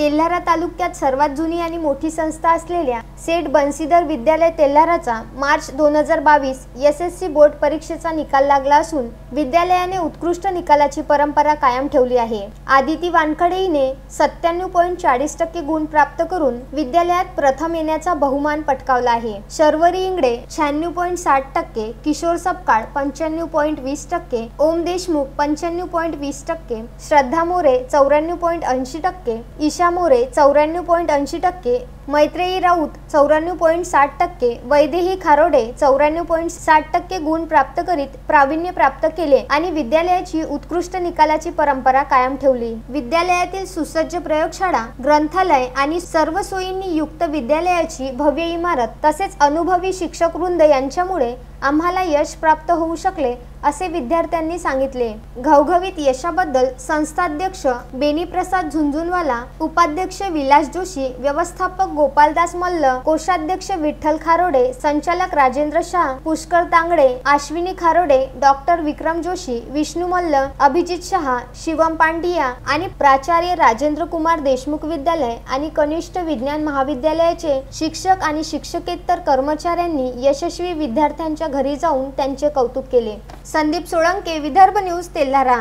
तेल्हारा तालुक्यात सर्वात जुनी आणि मोठी संस्था असलेल्या सेठ बन्सीधर विद्यालय तेल्हाराचा मार्च 2022 एसएससी बोर्ड परीक्षेचा निकाल लागला असून विद्यालयाने उत्कृष्ट निकालाची परंपरा कायम ठेवली आहे। आदिती वानखडे हिने 97.40% गुण प्राप्त करून विद्यालयात प्रथम येण्याचा बहुमान पटकावला आहे। शर्वरी इंगडे 96.60%, किशोर सपकाळ 95.20%, ओम देशमुख 95.20%, श्रद्धा मोरे 94.80%, ईशा मोरे 94.80%, मैत्रेयी राऊत 94.60%, वैदेही खारोडे 94.60% गुण प्राप्त करीत प्रावीण्य प्राप्त केले आणि विद्यालयाची उत्कृष्ट निकालाची परंपरा कायम ठेवली। विद्यालयातील सुसज्ज प्रयोगशाळा, ग्रंथालय आणि सर्व सोयींनी युक्त विद्यालयाची भव्य इमारत तसेच अनुभवी शिक्षक वृंद यांच्यामुळे आम्हाला यश प्राप्त होऊ शकले असे विद्यार्थ्यांनी सांगितले। घवघवीत यशाबद्दल संस्थाध्यक्ष बेनीप्रसाद झुंझुनवाला, उपाध्यक्ष विलास जोशी, व्यवस्थापक गोपालदास मल्ल, कोषाध्यक्ष विठ्ठल खारोडे, संचालक राजेंद्र शाह, पुष्कर तांगडे, अश्विनी खारोडे, डॉक्टर विक्रम जोशी, विष्णू मल्ल, अभिजित शहा, शिवम पांडिया आणि प्राचार्य राजेंद्र कुमार देशमुख विद्यालय आणि कनिष्ठ विज्ञान महाविद्यालयाचे शिक्षक आणि शिक्षकेतर कर्मचाऱ्यांनी यशस्वी विद्यार्थ्यांच्या घरी जाऊन त्यांचे कौतुक केले। संदीप सोळंके, विदर्भ न्यूज, तेल्हारा।